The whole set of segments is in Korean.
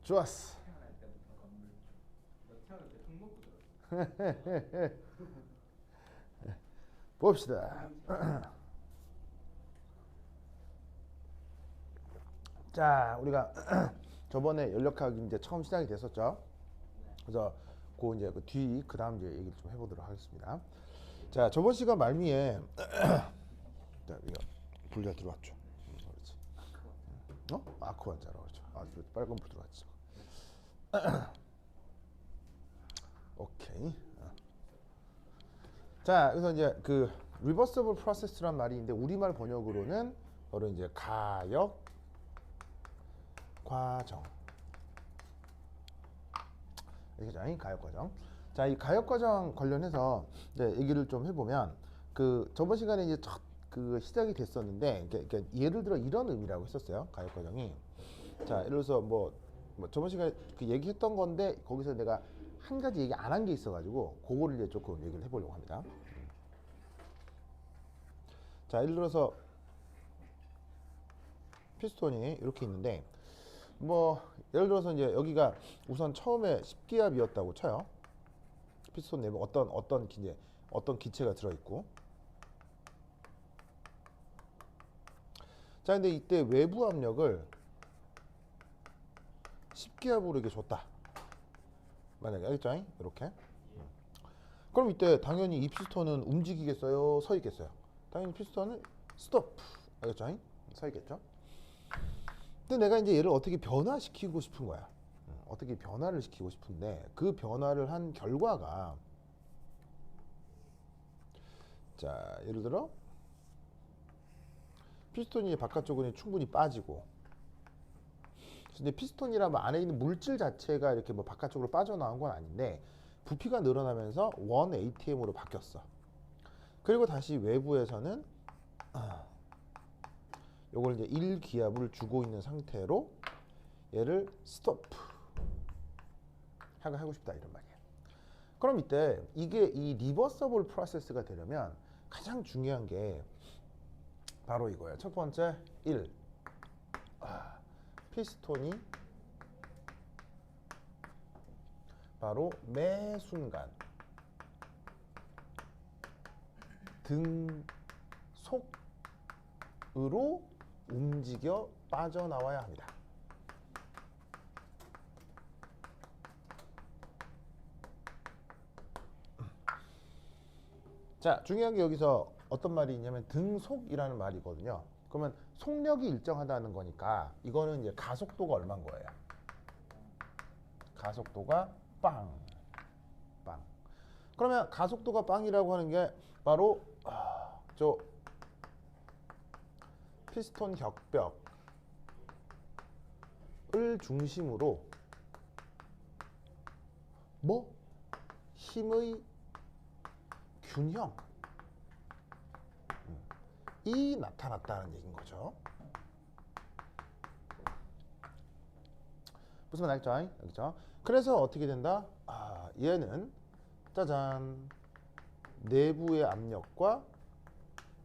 좋았어. 태어날 때부터 건물. 너 태어날 때 흙 먹고 들었어. 봅시다. 자, 우리가 저번에 연력학 이제 처음 시작이 됐었죠. 네. 그래서 그 이제 그 다음 이제 얘기를 좀 해보도록 하겠습니다. 자, 저번 시간 말미에 자, 이거 불 잘 들어왔죠. 그렇지. 아쿠아자라 그렇죠. 아, 빨간 불 들어왔죠. 오케이. 자, 그래서 이제 그 리버서블 프로세스란 말이 있는데 우리말 번역으로는 바로 이제 가역 과정. 이렇게죠. 가역 과정. 자, 이 가역 과정 관련해서 이제 얘기를 좀 해보면 그 저번 시간에 이제 첫 그 시작이 됐었는데, 그러니까 예를 들어 이런 의미라고 했었어요. 가역 과정이. 자, 예를 들어서 뭐 저번 시간에 그 얘기했던 건데 거기서 내가 한 가지 얘기 안 한 게 있어가지고 그거를 이제 조금 얘기를 해보려고 합니다. 자, 예를 들어서 피스톤이 이렇게 있는데 뭐 예를 들어서 이제 여기가 우선 처음에 10기압이었다고 쳐요. 피스톤 내부 어떤 기체가 들어 있고. 자, 근데 이때 외부 압력을 10기압으로 이렇게 줬다. 만약에 알겠죠? 이렇게. 그럼 이때 당연히 이 피스톤은 움직이겠어요? 서 있겠어요? 당연히 피스톤은 스톱. 알겠죠? 서 있겠죠? 근데 내가 이제 얘를 어떻게 변화시키고 싶은 거야. 어떻게 변화를 시키고 싶은데 그 변화를 한 결과가, 자, 예를 들어 피스톤이 바깥쪽으로 충분히 빠지고, 근데 피스톤이라면 안에 있는 물질 자체가 이렇게 뭐 바깥쪽으로 빠져나온 건 아닌데 부피가 늘어나면서 1ATM으로 바뀌었어. 그리고 다시 외부에서는 요걸 이제 1기압을 주고 있는 상태로 얘를 스톱 하고 싶다 이런 말이야. 그럼 이때 이게 이 리버서블 프로세스가 되려면 가장 중요한 게 바로 이거예요. 첫 번째 1. 피스톤이 바로 매 순간 등속으로 움직여 빠져나와야 합니다. 자, 중요한 게 여기서 어떤 말이 있냐면 등속이라는 말이거든요. 그러면 속력이 일정하다는 거니까 이거는 이제 가속도가 얼마인 거예요. 가속도가 빵. 그러면 가속도가 빵이라고 하는 게 바로 저 피스톤 격벽을 중심으로 뭐 힘의 균형이 나타났다는 얘기인 거죠. 무슨 말 알죠? 알겠죠? 그래서 어떻게 된다? 얘는 짜잔, 내부의 압력과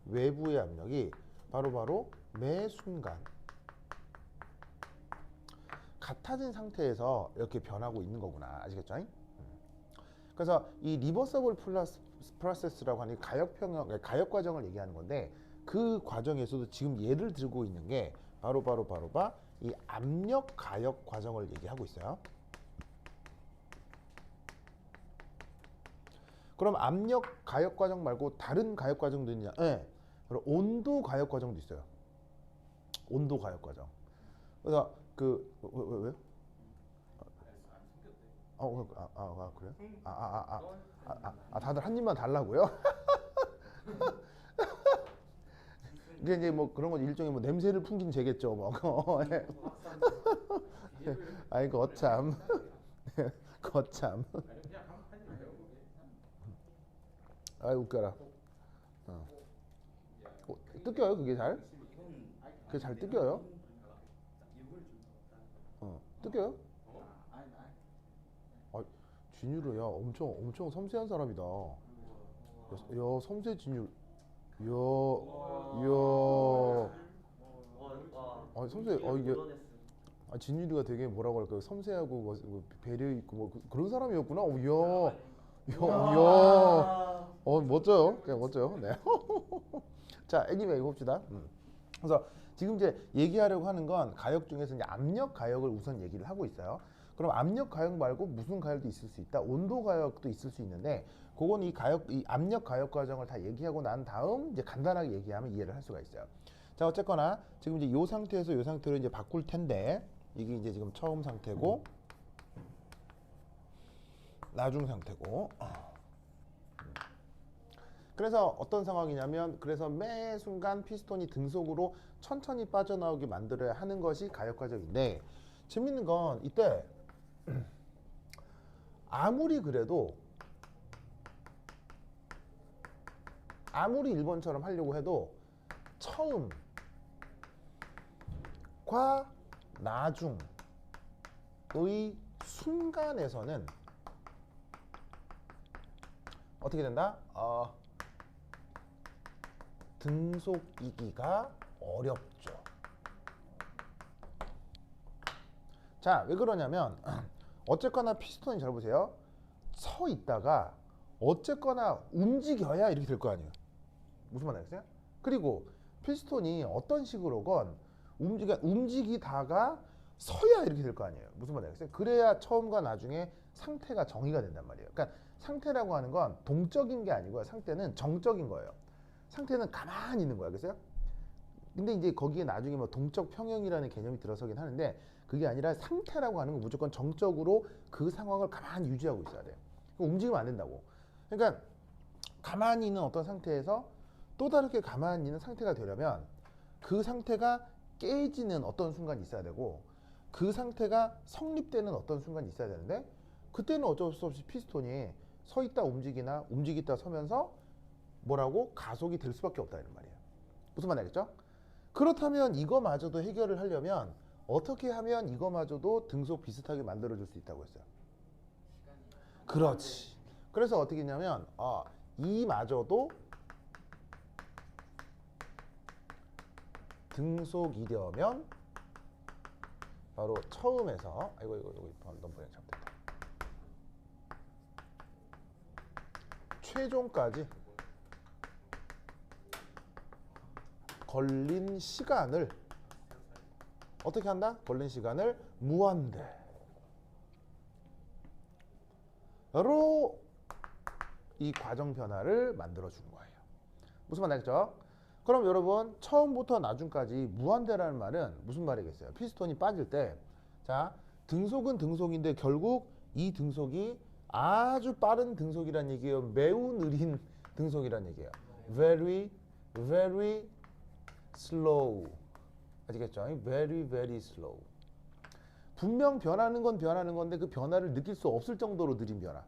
외부의 압력이 바로 매 순간 같아진 상태에서 이렇게 변하고 있는 거구나. 아시겠죠? 그래서 이 리버서블 프로세스라고 하는 가역 과정을 얘기하는 건데, 그 과정에서도 지금 예를 들고 있는 게 바로 이 압력 가역 과정을 얘기하고 있어요. 그럼 압력 가역 과정 말고 다른 가역 과정도 있냐? 네. 그리고 온도 가역 과정도 있어요. 온도 가역 과정. 그래서 왜? 그래요? 다들 한 입만 달라고요? 이게 이제 뭐 그런 건 일종의 뭐 냄새를 풍긴 죄겠죠, 뭐. 아이, 거참. 거참. 아이, 웃겨라. 뜯겨요, 그게 잘? 그게 잘 뜯겨요? 뜯겨요? 진유로야, 엄청 섬세한 사람이다. 야, 섬세 진유. 이야. 섬세. 이게 아, 진유리가 되게 뭐라고 할까요? 섬세하고 뭐 배려 있고 뭐 그런 사람이었구나. 이야, 이야, 멋져요. 그냥 멋져요. 네. 자, anyway 봅시다. 그래서 지금 이제 얘기하려고 하는 건 가역 중에서 이제 압력 가역을 우선 얘기를 하고 있어요. 그럼 압력 가역 말고 무슨 가역도 있을 수 있다. 온도 가역도 있을 수 있는데, 그건 이 압력 가역 과정을 다 얘기하고 난 다음 이제 간단하게 얘기하면 이해를 할 수가 있어요. 자, 어쨌거나 지금 이제 이 상태에서 이 상태로 이제 바꿀 텐데, 이게 이제 지금 처음 상태고 나중 상태고. 그래서 어떤 상황이냐면, 그래서 매 순간 피스톤이 등속으로 천천히 빠져나오게 만들어야 하는 것이 가역 과정인데, 재밌는 건 이때 아무리 그래도 아무리 1번처럼 하려고 해도 처음과 나중의 순간에서는 어떻게 된다? 등속이기가 어렵죠. 자, 왜 그러냐면 어쨌거나 피스톤이, 잘 보세요. 서 있다가 어쨌거나 움직여야 이렇게 될 거 아니에요. 무슨 말 알겠어요? 그리고 피스톤이 어떤 식으로건 움직이다가 서야 이렇게 될 거 아니에요. 무슨 말 알겠어요? 그래야 처음과 나중에 상태가 정의가 된단 말이에요. 그러니까 상태라고 하는 건 동적인 게 아니고요. 상태는 정적인 거예요. 상태는 가만히 있는 거야. 알겠어요? 근데 이제 거기에 나중에 뭐 동적 평형이라는 개념이 들어서긴 하는데, 그게 아니라 상태라고 하는 건 무조건 정적으로 그 상황을 가만히 유지하고 있어야 돼요. 움직이면 안 된다고. 그러니까 가만히 있는 어떤 상태에서 또 다르게 가만히 있는 상태가 되려면 그 상태가 깨지는 어떤 순간이 있어야 되고, 그 상태가 성립되는 어떤 순간이 있어야 되는데, 그때는 어쩔 수 없이 피스톤이 서 있다 움직이나 움직이다 서면서 뭐라고 가속이 될 수밖에 없다 이런 말이에요. 무슨 말 알겠죠? 그렇다면 이거마저도 해결을 하려면 어떻게 하면 이거마저도 등속 비슷하게 만들어줄 수 있다고 했어요? 그렇지. 그래서 어떻게 했냐면 이마저도 등속이려면 바로 처음에서 이거 너무 그냥 잘못됐다. 최종까지 걸린 시간을 어떻게 한다? 걸린 시간을 무한대로 이 과정 변화를 만들어 준 거예요. 무슨 말 알겠죠? 그럼 여러분, 처음부터 나중까지 무한대라는 말은 무슨 말이겠어요? 피스톤이 빠질 때, 자, 등속은 등속인데 결국 이 등속이 아주 빠른 등속이란 얘기예요. 매우 느린 등속이란 얘기예요. Very, very slow. 아시겠죠? Very, very slow. 분명 변하는 건 변하는 건데 그 변화를 느낄 수 없을 정도로 느린 변화.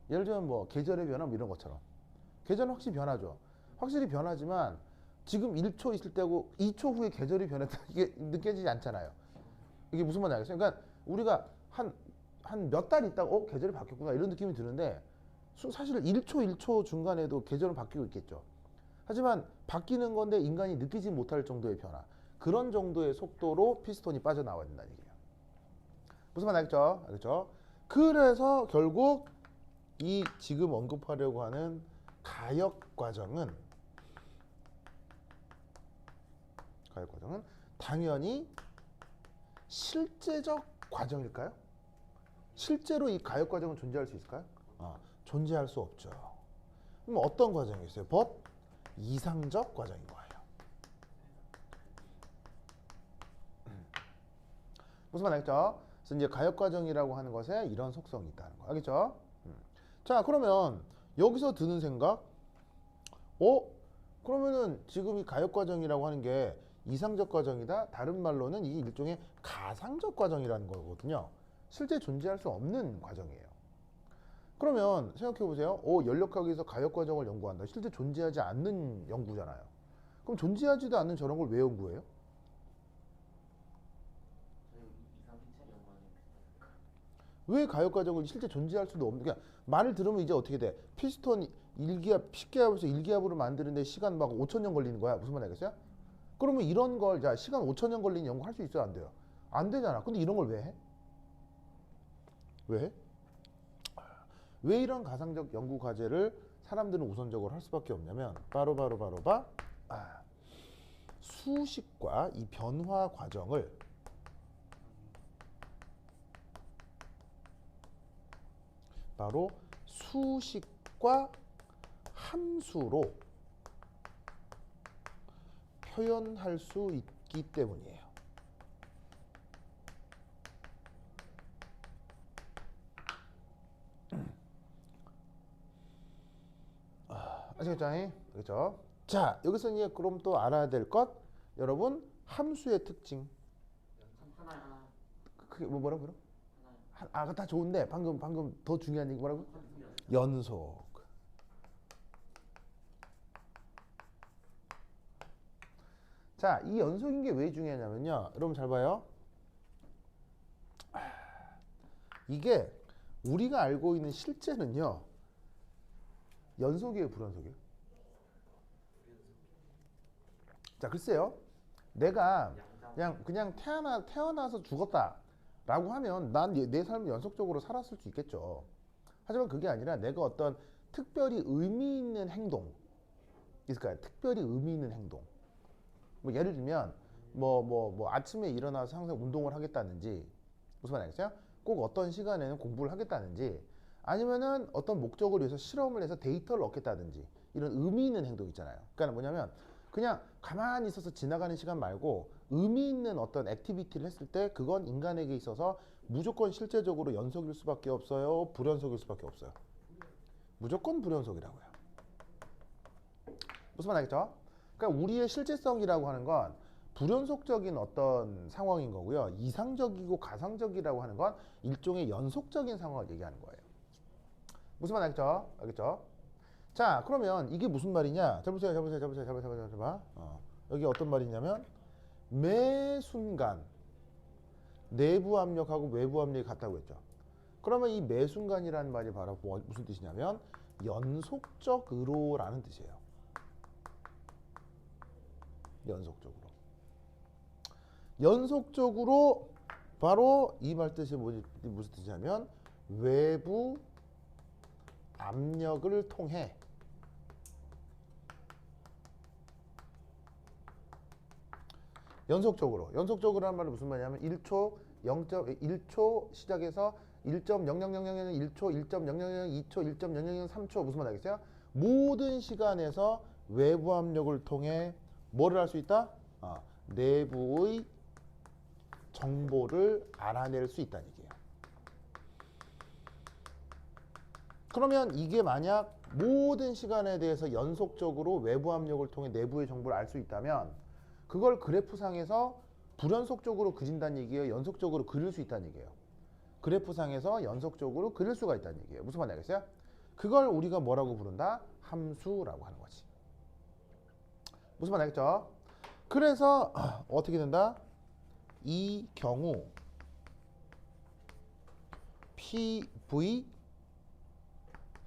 예를 들면 뭐 계절의 변화 뭐 이런 것처럼. 계절은 확실히 변하죠. 확실히 변하지만 지금 1초 있을 때고 2초 후에 계절이 변했다, 이게 느껴지지 않잖아요. 이게 무슨 말인지 알겠어요? 그러니까 우리가 한 몇 달 있다가 계절이 바뀌었구나 이런 느낌이 드는데, 사실 1초 중간에도 계절은 바뀌고 있겠죠. 하지만 바뀌는 건데 인간이 느끼지 못할 정도의 변화, 그런 정도의 속도로 피스톤이 빠져나와야 된다는 얘기예요. 무슨 말 알겠죠? 알겠죠? 그래서 결국 이 지금 언급하려고 하는 가역 과정은 당연히 실제적 과정일까요? 실제로 이 가역 과정은 존재할 수 있을까요? 존재할 수 없죠. 그럼 어떤 과정이겠어요? 이상적 과정인 거예요. 무슨 말 알겠죠? 그래서 이제 가역 과정이라고 하는 것에 이런 속성이 있다는 거 알겠죠? 자, 그러면 여기서 드는 생각, 그러면은 지금 이 가역 과정이라고 하는 게 이상적 과정이다. 다른 말로는 이게 일종의 가상적 과정이라는 거거든요. 실제 존재할 수 없는 과정이에요. 그러면 생각해 보세요. 연력학에서 가역 과정을 연구한다. 실제 존재하지 않는 연구잖아요. 그럼 존재하지도 않는 저런 걸 왜 연구해요? 왜 가역 과정을 실제 존재할 수도 없는, 그러니까 말을 들으면 이제 어떻게 돼? 피스톤 1기압, 10기압에서 1기압으로 만드는데 시간 막 5,000년 걸리는 거야. 무슨 말 알겠어요? 그러면 이런 걸, 자, 시간 5,000년 걸리는 연구 할 수 있어요? 안 돼요? 안 되잖아. 근데 이런 걸 왜 해? 왜 해? 왜 이런 가상적 연구 과제를 사람들은 우선적으로 할 수밖에 없냐면 바로 수식과 이 변화 과정을 바로 수식과 함수로 표현할 수 있기 때문이에요. 아시겠죠? 그렇죠? 자, 여기서 이제 그럼 또 알아야 될 것, 여러분 함수의 특징. 하나야. 그게 뭐라고? 하나야. 다 좋은데 방금 더 중요한 얘기 뭐라고? 연속. 자, 이 연속인 게 왜 중요하냐면요. 여러분 잘 봐요. 이게 우리가 알고 있는 실제는요. 연속이에요, 불연속이에요? 자, 글쎄요. 내가 그냥 태어나서 죽었다라고 하면 난 내 삶을 연속적으로 살았을 수 있겠죠. 하지만 그게 아니라 내가 어떤 특별히 의미 있는 행동 있을까요? 특별히 의미 있는 행동. 뭐 예를 들면 뭐 아침에 일어나서 항상 운동을 하겠다는지, 무슨 말 알겠어요? 꼭 어떤 시간에는 공부를 하겠다는지, 아니면은 어떤 목적을 위해서 실험을 해서 데이터를 얻겠다든지, 이런 의미 있는 행동 있잖아요. 그러니까 뭐냐면 그냥 가만히 있어서 지나가는 시간 말고 의미 있는 어떤 액티비티를 했을 때 그건 인간에게 있어서 무조건 실제적으로 연속일 수밖에 없어요, 불연속일 수밖에 없어요? 무조건 불연속이라고요. 무슨 말 알겠죠? 그러니까 우리의 실제성이라고 하는 건 불연속적인 어떤 상황인 거고요. 이상적이고 가상적이라고 하는 건 일종의 연속적인 상황을 얘기하는 거예요. 무슨 말 알겠죠? 알겠죠? 자, 그러면 이게 무슨 말이냐? 잘 보세요. 여기 어떤 말이냐면 매 순간 내부 압력하고 외부 압력이 같다고 했죠. 그러면 이 매 순간이라는 말이 바로 무슨 뜻이냐면 연속적으로라는 뜻이에요. 연속적으로 바로 이 말 뜻이 무슨 뜻이냐면 외부 압력을 통해 연속적으로라는 말은 무슨 말이냐면 1초 시작해서 1.000001초, 1.0002초, 1.0003초 무슨 말 알겠어요? 모든 시간에서 외부 압력을 통해 뭐를 할 수 있다? 내부의 정보를 알아낼 수 있다는 얘기예요. 그러면 이게 만약 모든 시간에 대해서 연속적으로 외부 압력을 통해 내부의 정보를 알 수 있다면 그걸 그래프상에서 불연속적으로 그린다는 얘기예요? 연속적으로 그릴 수 있다는 얘기예요? 그래프상에서 연속적으로 그릴 수가 있다는 얘기예요. 무슨 말인지 알겠어요? 그걸 우리가 뭐라고 부른다? 함수라고 하는 거지. 무슨 말 알겠죠? 그래서 어떻게 된다? 이 경우 PV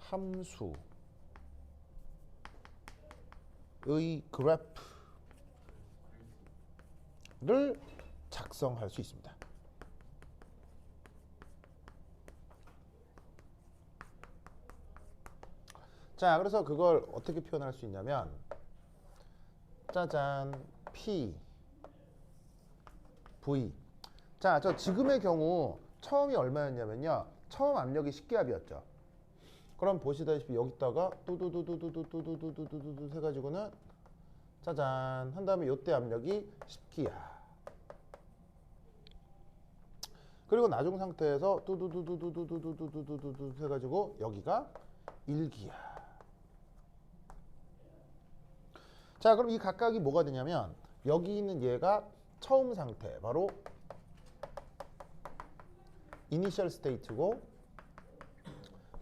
함수의 그래프를 작성할 수 있습니다. 자, 그래서 그걸 어떻게 표현할 수 있냐면 짜잔 P V. 자, 저 지금의 경우 처음이 얼마였냐면요. 처음 압력이 10기압이었죠. 그럼 보시다시피 여기다가 뚜두두두두두두두두두두 해가지고는 짜잔 한 다음에 요때 압력이 10기압. 그리고 나중 상태에서 뚜두두두두두두두두두 해가지고 여기가 1기압. 자, 그럼 이 각각이 뭐가 되냐면 여기 있는 얘가 처음 상태, 바로 이니셜 스테이트고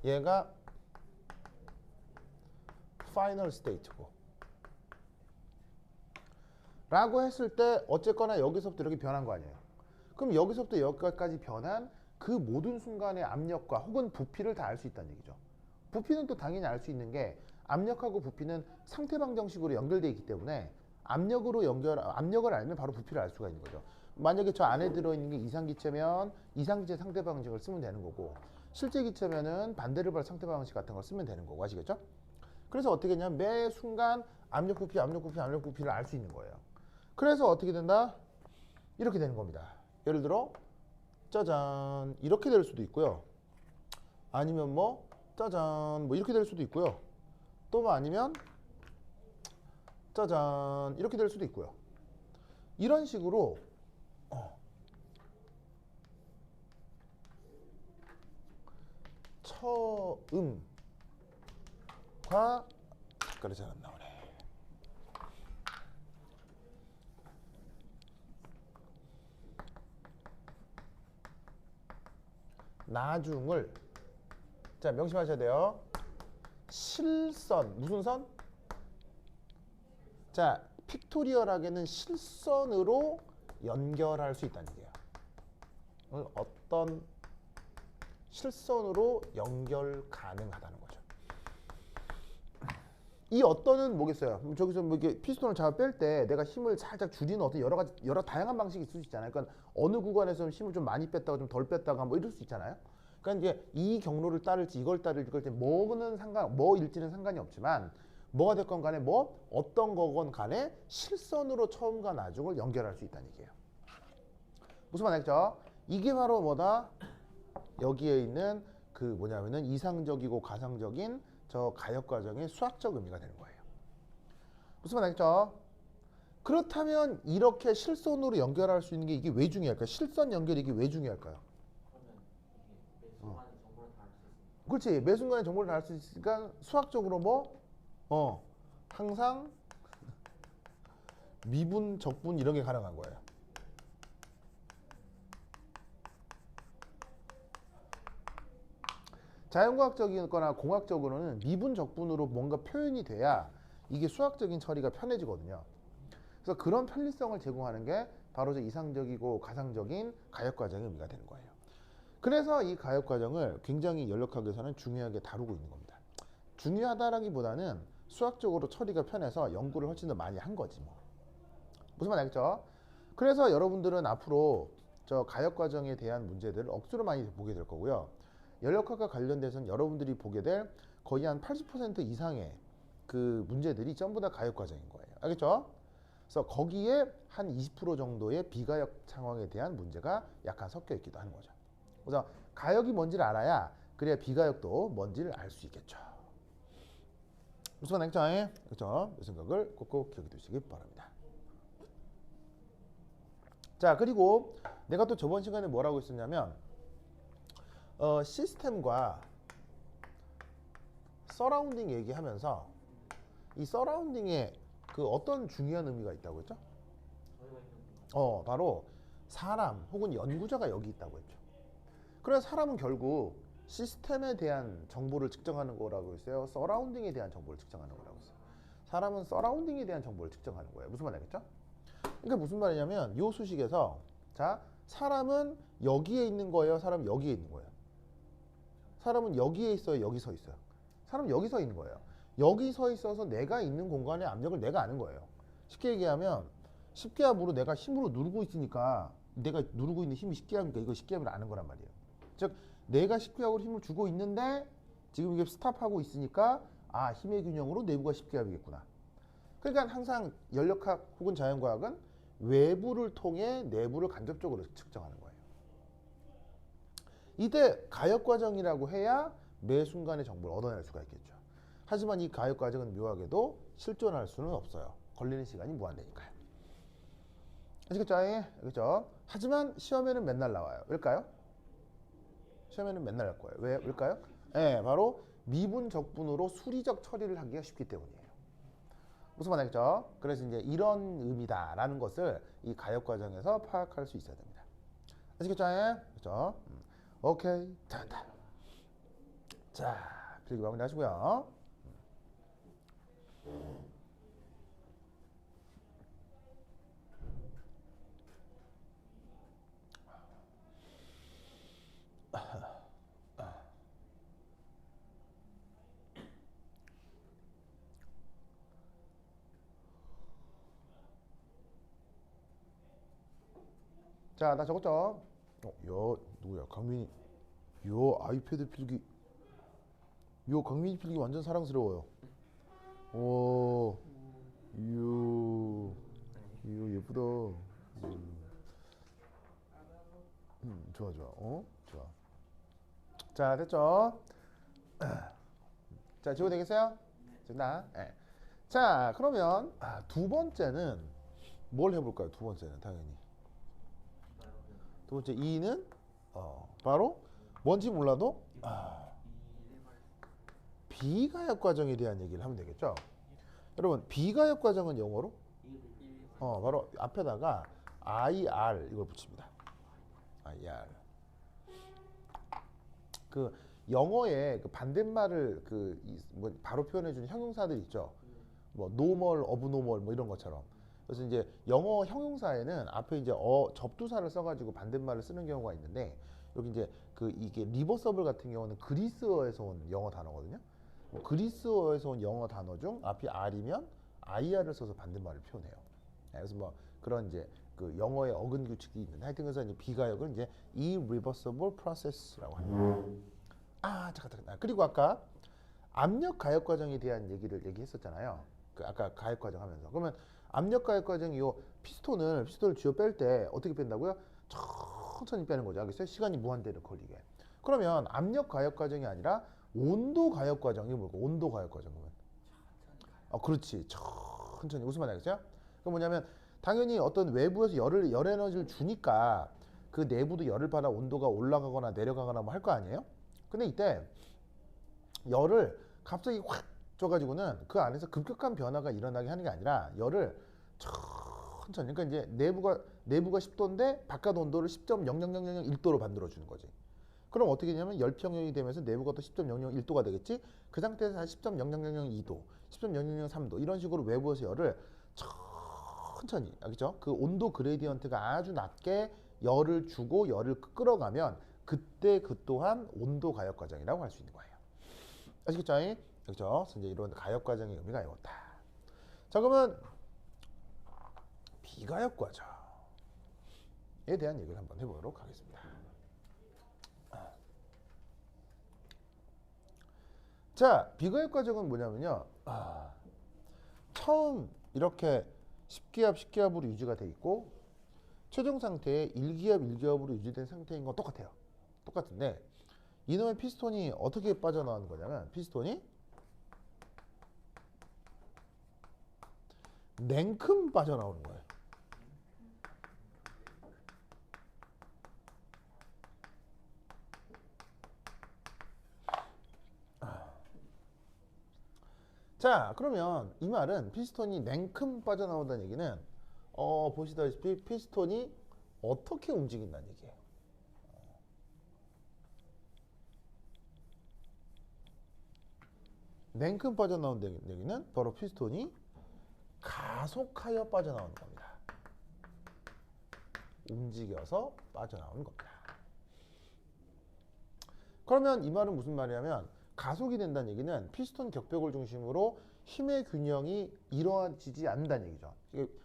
얘가 파이널 스테이트고 라고 했을 때 어쨌거나 여기서부터 이렇게 변한 거 아니에요. 그럼 여기서부터 여기까지 변한 그 모든 순간의 압력과 혹은 부피를 다 알 수 있다는 얘기죠. 부피는 또 당연히 알 수 있는 게 압력하고 부피는 상태방 정식으로 연결되어 있기 때문에 압력을 알면 바로 부피를 알 수가 있는 거죠. 만약에 저 안에 들어있는 게 이상기체면 이상기체 상대 방식을 쓰면 되는 거고 실제 기체면은 반대를 발 상대 방식 같은 걸 쓰면 되는 거고 아시겠죠? 그래서 어떻게 했냐면 매 순간 압력 부피, 압력 부피, 압력 부피를 알 수 있는 거예요. 그래서 어떻게 된다? 이렇게 되는 겁니다. 예를 들어 짜잔 이렇게 될 수도 있고요. 아니면 뭐 짜잔 뭐 이렇게 될 수도 있고요. 또 뭐 아니면 짜잔 이렇게 될 수도 있고요. 이런 식으로 처음과 색깔이 잘 안 나오네. 나중을 자 명심하셔야 돼요. 실선 무슨 선? 자 픽토리얼하게는 실선으로 연결할 수 있다는 얘기예요. 어떤 실선으로 연결 가능하다는 거죠. 이 어떤은 뭐겠어요? 저기서 뭐 이렇게 피스톤을 잡아 뺄 때 내가 힘을 살짝 줄이는 어떤 여러 다양한 방식이 있을 수 있잖아요. 그러니까 어느 구간에서 힘을 좀 많이 뺐다가 좀 덜 뺐다가 뭐 이럴 수 있잖아요. 그러니까 이제 이 경로를 따를지 이걸 따를지 뭐일지는 상관이 없지만 뭐가 됐건 간에 뭐 어떤 거건 간에 실선으로 처음과 나중을 연결할 수 있다는 얘기예요. 무슨 말이겠죠? 이게 바로 뭐다? 여기에 있는 그 뭐냐면은 이상적이고 가상적인 저 가역 과정의 수학적 의미가 되는 거예요. 무슨 말이겠죠? 그렇다면 이렇게 실선으로 연결할 수 있는 게 이게 왜 중요할까요? 실선 연결이 이게 왜 중요할까요? 그러면 이게 매 순간에 정보를 다 알 수 있습니다. 그렇지. 매 순간에 정보를 알 수 있으니까 수학적으로 항상 미분, 적분 이런 게 가능한 거예요. 자연과학적이거나 공학적으로는 미분, 적분으로 뭔가 표현이 돼야 이게 수학적인 처리가 편해지거든요. 그래서 그런 편리성을 제공하는 게 바로 저 이상적이고 가상적인 가역 과정의 의미가 되는 거예요. 그래서 이 가역 과정을 굉장히 연력학에서는 중요하게 다루고 있는 겁니다. 중요하다라기보다는 수학적으로 처리가 편해서 연구를 훨씬 더 많이 한 거지 뭐. 무슨 말 알겠죠? 그래서 여러분들은 앞으로 저 가역 과정에 대한 문제들을 억수로 많이 보게 될 거고요. 연력학과 관련돼서는 여러분들이 보게 될 거의 한 80% 이상의 그 문제들이 전부 다 가역 과정인 거예요. 알겠죠? 그래서 거기에 한 20% 정도의 비가역 상황에 대한 문제가 약간 섞여 있기도 하는 거죠. 그래서 가역이 뭔지를 알아야 그래야 비가역도 뭔지를 알 수 있겠죠. 무슨 말이겠죠? 그렇죠? 이 생각을 꼭꼭 기억해 두시기 바랍니다. 자, 그리고 내가 또 저번 시간에 뭐라고 했었냐면 시스템과 서라운딩 얘기하면서 이 서라운딩에 그 어떤 중요한 의미가 있다고 했죠? 저희가 있는 바로 사람 혹은 연구자가 여기 있다고 했죠. 그래서 사람은 결국 시스템에 대한 정보를 측정하는 거라고 했어요. 서라운딩에 대한 정보를 측정하는 거라고 했어요. 사람은 서라운딩에 대한 정보를 측정하는 거예요. 무슨 말이겠죠? 그러니까 무슨 말이냐면 이 수식에서 자 사람은 여기에 있는 거예요. 사람은 여기에 있는 거예요. 사람은 여기에 있어요. 여기 서 있어요. 사람은 여기 서 있는 거예요. 여기 서 있어서 내가 있는 공간의 압력을 내가 아는 거예요. 쉽게 얘기하면 십계압으로 내가 힘으로 누르고 있으니까 내가 누르고 있는 힘이 십계압이니까 이거 십계압을 아는 거란 말이에요. 즉 내가 십계압으로 힘을 주고 있는데 지금 이게 스탑하고 있으니까 아 힘의 균형으로 내부가 십계압이겠구나. 그러니까 항상 연력학 혹은 자연과학은 외부를 통해 내부를 간접적으로 측정하는 거예요. 이때 가역 과정이라고 해야 매 순간의 정보를 얻어낼 수가 있겠죠. 하지만 이 가역 과정은 묘하게도 실존할 수는 없어요. 걸리는 시간이 무한대니까요. 아시겠죠? 그렇죠? 하지만 시험에는 맨날 나와요. 왜일까요? 시험에는 맨날 할 거예요. 왜일까요? 네, 바로 미분 적분으로 수리적 처리를 하기가 쉽기 때문이에요. 무슨 말이겠죠? 그래서 이제 이런 의미다라는 것을 이 가역 과정에서 파악할 수 있어야 됩니다. 아시겠죠? 그렇죠? 오케이. 잘한다. 자, 필기 마무리 하시고요. 자, 나 적었죠? 야, 누구야? 강민이. 요 아이패드 필기. 요 강민이 필기 완전 사랑스러워요. 오, 요 예쁘다. 좋아, 좋아. 좋아. 자, 됐죠? 자, 지워 되겠어요? 됐나? 네. 자, 그러면 두 번째는 뭘 해볼까요? 두 번째는 당연히. 두 번째 2는 바로 뭔지 몰라도 비가역 과정에 대한 얘기를 하면 되겠죠. 여러분 비가역 과정은 영어로 바로 앞에다가 IR 이걸 붙입니다. IR. 그 영어의 그 반대말을 뭐 바로 표현해주는 형용사들 있죠. 뭐 normal, abnormal 뭐 이런 것처럼. 그래서 이제 영어 형용사에는 앞에 이제 접두사를 써가지고 반대말을 쓰는 경우가 있는데 여기 이제 이게 리버서블 같은 경우는 그리스어에서 온 영어 단어거든요. 뭐 그리스어에서 온 영어 단어 중 앞이 R이면 IR을 써서 반대말을 표현해요. 그래서 뭐 그런 이제 그 영어의 어근 규칙이 있는데 하여튼 그래서 이제 비가역은 이제 irreversible process라고 합니다. 잠깐. 그리고 아까 압력 가역 과정에 대한 얘기를 얘기했었잖아요. 그 아까 가역 과정 하면서. 그러면 압력 가역 과정이 요 피스톤을 쥐어 뺄 때 어떻게 뺀다고요? 천천히 빼는 거죠. 알겠어요? 시간이 무한대로 걸리게. 그러면 압력 가역 과정이 아니라 온도 가역 과정이 뭘까? 온도 가역 과정은. 그렇지. 천천히. 무슨 말인지 알겠어요? 그 뭐냐면 당연히 어떤 외부에서 열 에너지를 주니까 그 내부도 열을 받아 온도가 올라가거나 내려가거나 뭐 할 거 아니에요? 근데 이때 열을 갑자기 확 줘가지고는 그 안에서 급격한 변화가 일어나게 하는 게 아니라 열을 천천히, 그러니까 이제 내부가 10도인데 바깥 온도를 10.00001도로 만들어 주는 거지. 그럼 어떻게 되냐면 열평형이 되면서 내부가 또 10.001도가 되겠지. 그 상태에서 한 10.00002도, 10.003도 이런 식으로 외부에서 열을 천천히, 알겠죠? 그 온도 그레디언트가 아주 낮게 열을 주고 열을 끌어가면 그때 그 또한 온도 가역 과정이라고 할 수 있는 거예요. 아시겠죠? 그렇죠? 이제 이런 가역 과정의 의미가 이렇다. 자, 그러면 비가역 과정에 대한 얘기를 한번 해보도록 하겠습니다. 자, 비가역 과정은 뭐냐면요. 처음 이렇게 10기압으로 유지가 돼 있고 최종 상태에 1기압으로 유지된 상태인 건 똑같아요. 똑같은데 이놈의 피스톤이 어떻게 빠져나오는 거냐면 피스톤이 냉큼 빠져나오는 거예요. 자, 그러면 이 말은 피스톤이 냉큼 빠져나온다는 얘기는 보시다시피 피스톤이 어떻게 움직인다는 얘기예요. 냉큼 빠져나온다는 얘기는 바로 피스톤이 가속하여 빠져나오는 겁니다. 움직여서 빠져나오는 겁니다. 그러면 이 말은 무슨 말이냐면 가속이 된다는 얘기는 피스톤 격벽을 중심으로 힘의 균형이 이루어지지 않는다는 얘기죠.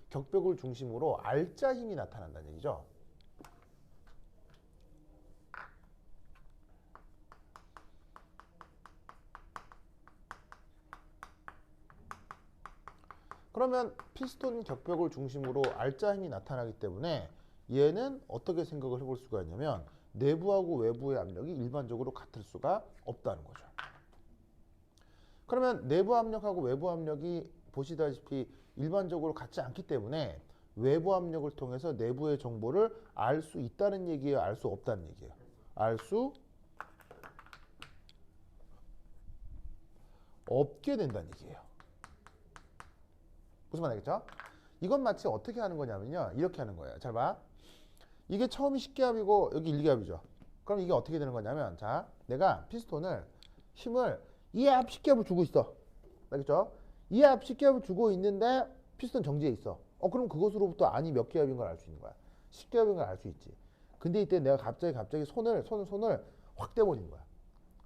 격벽을 중심으로 알짜 힘이 나타난다는 얘기죠. 그러면 피스톤 격벽을 중심으로 알짜 힘이 나타나기 때문에 얘는 어떻게 생각을 해볼 수가 있냐면 내부하고 외부의 압력이 일반적으로 같을 수가 없다는 거죠. 그러면 내부 압력하고 외부 압력이 보시다시피 일반적으로 같지 않기 때문에 외부 압력을 통해서 내부의 정보를 알 수 있다는 얘기예요? 알 수 없다는 얘기예요? 알 수 없게 된다는 얘기예요. 무슨 말 알겠죠? 이건 마치 어떻게 하는 거냐면요. 이렇게 하는 거예요. 잘 봐. 이게 처음이 10기압이고 여기 1기압이죠. 그럼 이게 어떻게 되는 거냐면 자, 내가 피스톤을 힘을 2압 10기압을 주고 있어. 알겠죠? 2압 10기압을 주고 있는데 피스톤 정지해 있어. 그럼 그것으로부터 안이 몇 기압인 걸 알 수 있는 거야. 10기압인 걸 알 수 있지. 근데 이때 내가 갑자기 손을 확 떼버린 거야.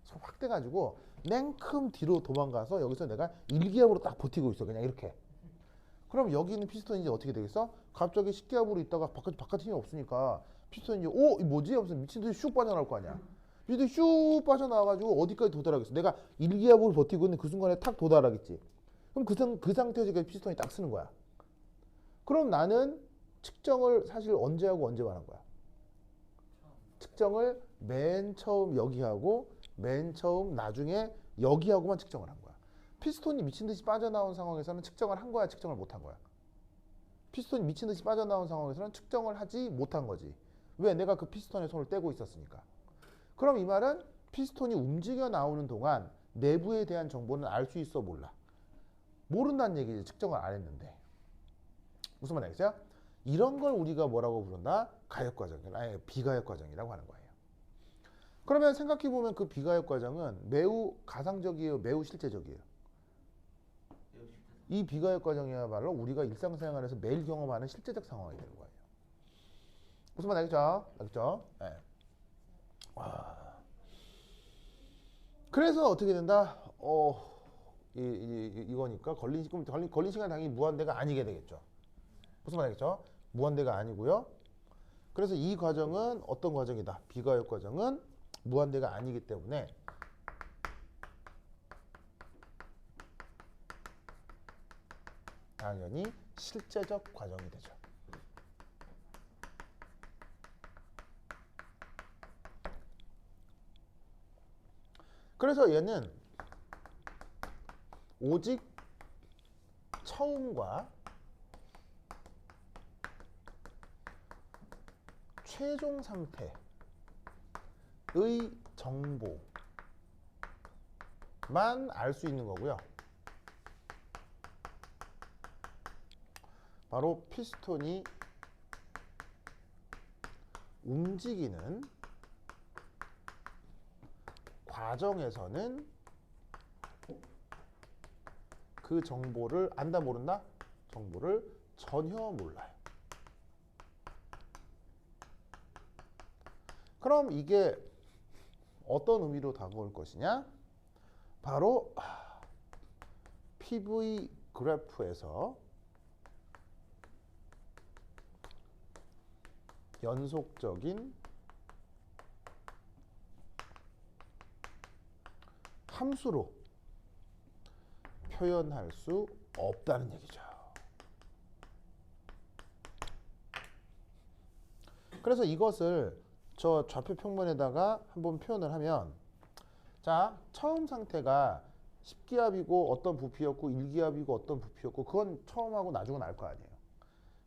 손 확 떼가지고 냉큼 뒤로 도망가서 여기서 내가 1기압으로 딱 버티고 있어. 그냥 이렇게. 그럼 여기 있는 피스톤이 이제 어떻게 되겠어? 갑자기 10기압으로 있다가 바깥 힘이 없으니까 피스톤이 오, 이 뭐지? 하면서 미친 듯이 슉 빠져나올 거 아니야. 미친 듯이 슉 빠져나와가지고 어디까지 도달하겠어. 내가 1기압으로 버티고 있는 그 순간에 탁 도달하겠지. 그럼 그 상태에서 이렇게 피스톤이 딱 쓰는 거야. 그럼 나는 측정을 사실 언제 하고 언제 하는 거야? 측정을 맨 처음 여기 하고 맨 처음 나중에 여기 하고만 측정을 한 거야. 피스톤이 미친 듯이 빠져나온 상황에서는 측정을 한 거야, 측정을 못 한 거야? 피스톤이 미친 듯이 빠져나온 상황에서는 측정을 하지 못한 거지. 왜? 내가 그 피스톤에 손을 떼고 있었으니까. 그럼 이 말은 피스톤이 움직여 나오는 동안 내부에 대한 정보는 알 수 있어, 몰라? 모른다는 얘기지. 측정을 안 했는데. 무슨 말 알겠어요? 이런 걸 우리가 뭐라고 부른다? 가역 과정, 아니 비가역 과정이라고 하는 거예요. 그러면 생각해 보면 그 비가역 과정은 매우 가상적이에요, 매우 실제적이에요. 이 비가역 과정이야말로 우리가 일상생활에서 매일 경험하는 실제적 상황이 되는 거예요. 무슨 말 알겠죠? 알겠죠? 네. 그래서 어떻게 된다? 이거니까 걸린 시간 당연히 무한대가 아니게 되겠죠. 무슨 말 알겠죠? 무한대가 아니고요. 그래서 이 과정은 어떤 과정이다? 비가역 과정은 무한대가 아니기 때문에 당연히 실제적 과정이 되죠. 그래서 얘는 오직 처음과 최종 상태의 정보만 알 수 있는 거고요. 바로 피스톤이 움직이는 과정에서는 그 정보를 안다 모른다? 정보를 전혀 몰라요. 그럼 이게 어떤 의미로 다가올 것이냐? 바로 PV 그래프에서 연속적인 함수로 표현할 수 없다는 얘기죠. 그래서 이것을 저 좌표 평면에다가 한번 표현을 하면, 자, 처음 상태가 10기압이고 어떤 부피였고 1기압이고 어떤 부피였고 그건 처음하고 나중은 알 거 아니에요.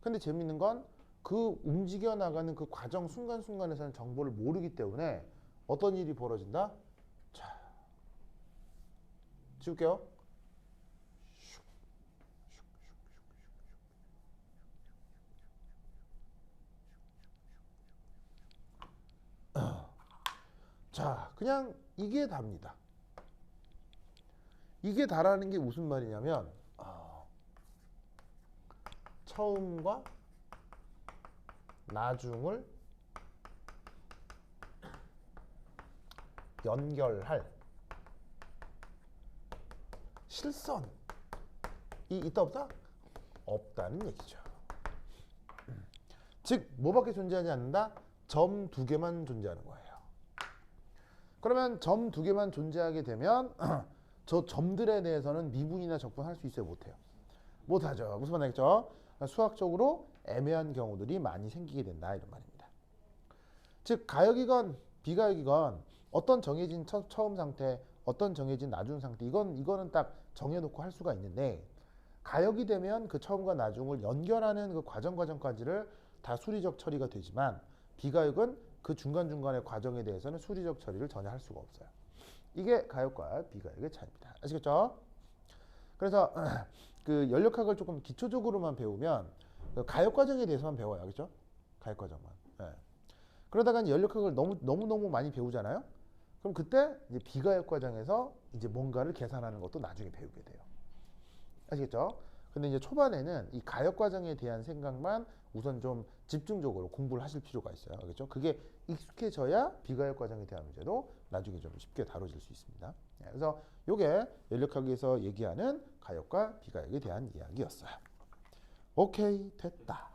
근데 재밌는 건 그 움직여 나가는 그 과정 순간순간에서는 정보를 모르기 때문에 어떤 일이 벌어진다? 자, 지울게요. 자, 그냥 이게 답니다. 이게 다라는 게 무슨 말이냐면 처음과 나중을 연결할 실선이 있다 없다? 없다는 얘기죠. 즉 뭐밖에 존재하지 않는다? 점 두 개만 존재하는 거예요. 그러면 점 두 개만 존재하게 되면 저 점들에 대해서는 미분이나 적분할 수 있어요? 못해요? 못하죠. 무슨 말이겠죠? 수학적으로 애매한 경우들이 많이 생기게 된다, 이런 말입니다. 즉 가역이건 비가역이건 어떤 정해진 처음 상태, 어떤 정해진 나중 상태, 이거는 딱 정해놓고 할 수가 있는데, 가역이 되면 그 처음과 나중을 연결하는 그 과정까지를 다 수리적 처리가 되지만, 비가역은 그 중간중간의 과정에 대해서는 수리적 처리를 전혀 할 수가 없어요. 이게 가역과 비가역의 차이입니다. 아시겠죠? 그래서 그 연력학을 조금 기초적으로만 배우면 그 가역 과정에 대해서만 배워요. 알겠죠? 가역 과정만. 네. 그러다가 연력학을 너무 많이 배우잖아요. 그럼 그때 이제 비가역 과정에서 이제 뭔가를 계산하는 것도 나중에 배우게 돼요. 아시겠죠? 근데 이제 초반에는 이 가역 과정에 대한 생각만 우선 좀 집중적으로 공부를 하실 필요가 있어요. 알겠죠? 그게 익숙해져야 비가역 과정에 대한 문제도 나중에 좀 쉽게 다뤄질 수 있습니다. 네, 그래서 이게 연력학에서 얘기하는 가역과 비가역에 대한 이야기였어요. 오케이, 됐다.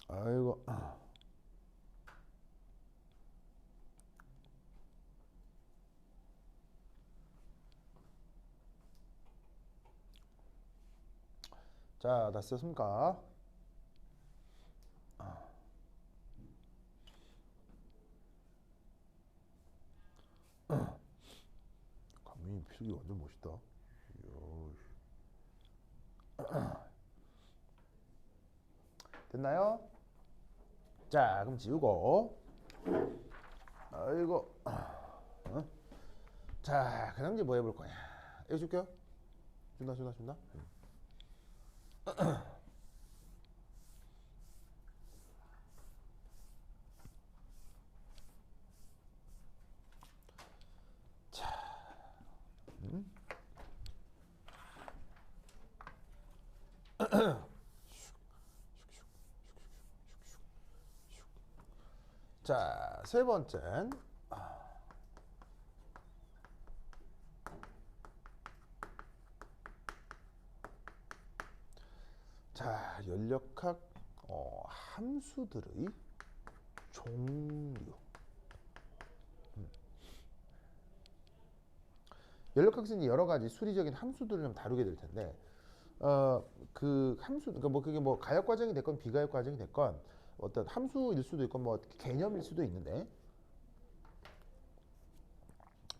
아이고. 자, 다 썼습니까? 감독님 필기 완전 멋있다. 이야. 됐나요? 자, 그럼 지우고. 아이고. 자, 그다음 이제 뭐 해볼 거냐? 이거 줄게요. 준다. 자, 자, 세 번째. 자, 연력학 함수들의 종류. 연력학에서는 여러 가지 수리적인 함수들을 좀 다루게 될 텐데, 그 함수, 그러니까 뭐 그게 뭐 가역 과정이 됐건 비가역 과정이 됐건 어떤 함수일 수도 있고 뭐 개념일 수도 있는데,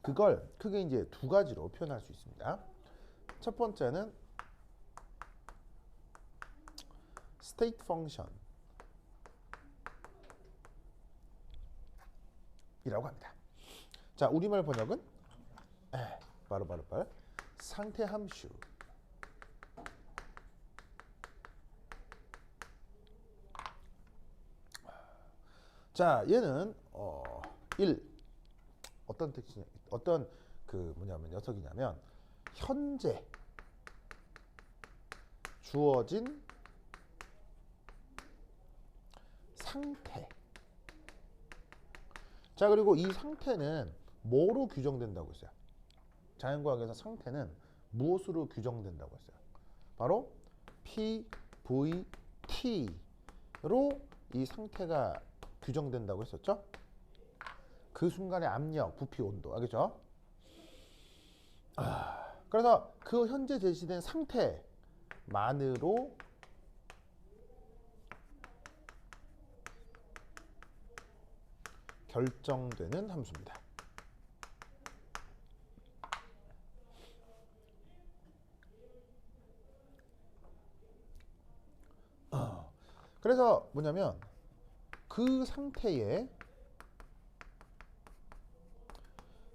그걸 크게 이제 두 가지로 표현할 수 있습니다. 첫 번째는 state function 이라고 합니다. 자, 우리말 번역은 바로 상태 함수. 자, 얘는 1 어떤 특징, 어떤 그 뭐냐면 녀석이냐면 현재 주어진 상태. 자, 그리고 이 상태는 뭐로 규정된다고 했어요? 자연과학에서 상태는 무엇으로 규정된다고 했어요? 바로 P, V, T로 이 상태가 규정된다고 했었죠? 그 순간의 압력, 부피, 온도, 알겠죠? 그래서 그 현재 제시된 상태만으로 결정되는 함수입니다. 그래서 뭐냐면 그 상태에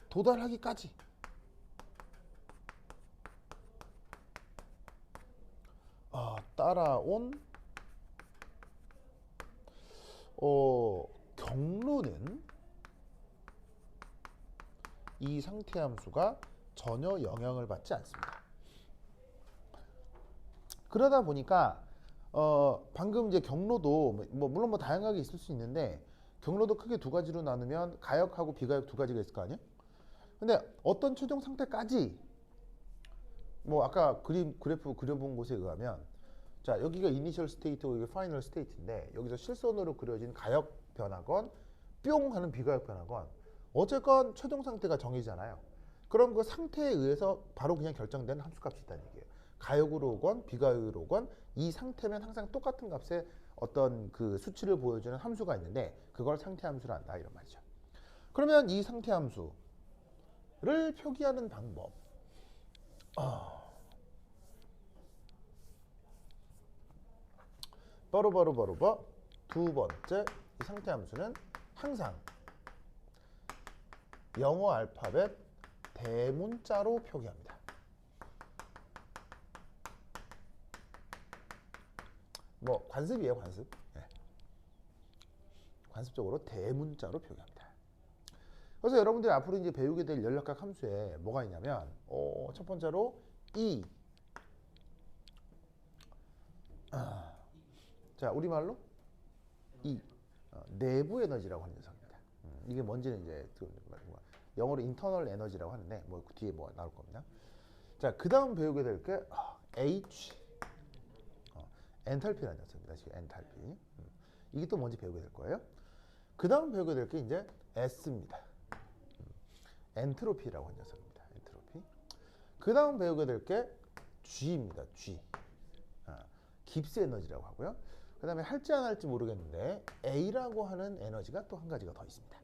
도달하기까지 따라온 경로는 이 상태 함수가 전혀 영향을 받지 않습니다. 그러다 보니까 방금 이제 경로도 뭐 물론 뭐 다양하게 있을 수 있는데 경로도 크게 두 가지로 나누면 가역하고 비가역 두 가지가 있을 거 아니에요? 근데 어떤 최종 상태까지 뭐 아까 그래프 그려본 곳에 의하면 자, 여기가 이니셜 스테이트고 이게 파이널 스테이트인데 여기서 실선으로 그려진 가역 변화건 뿅 하는 비가역 변화건 어쨌건 최종 상태가 정해지잖아요. 그럼 그 상태에 의해서 바로 그냥 결정된 함수값이 있다는 얘기예요. 가역으로 오건 비가역으로 오건 이 상태면 항상 똑같은 값의 어떤 그 수치를 보여주는 함수가 있는데 그걸 상태 함수로 한다 이런 말이죠. 그러면 이 상태 함수를 표기하는 방법 바로 두 번째 이 상태 함수는 항상 영어 알파벳 대문자로 표기합니다. 뭐 관습이에요, 관습. 관습적으로 대문자로 표기합니다. 그래서 여러분들이 앞으로 이제 배우게 될 연락각 함수에 뭐가 있냐면 첫 번째로 E. 자, 우리말로 E. 내부 에너지라고 하는 녀석입니다. 이게 뭔지는 이제 영어로 인터널 에너지라고 하는데 뭐 그 뒤에 뭐 나올 겁니다. 자, 그 다음 배우게 될 게 H. 엔탈피라는 녀석입니다. 지금 엔탈피. 이게 또 뭔지 배우게 될 거예요. 그 다음 배우게 될 게 이제 S입니다. 엔트로피라고 하는 녀석입니다. 엔트로피. 그 다음 배우게 될 게 G입니다. G. 깁스 에너지라고 하고요. 그 다음에 할지 안 할지 모르겠는데 A라고 하는 에너지가 또 한 가지가 더 있습니다.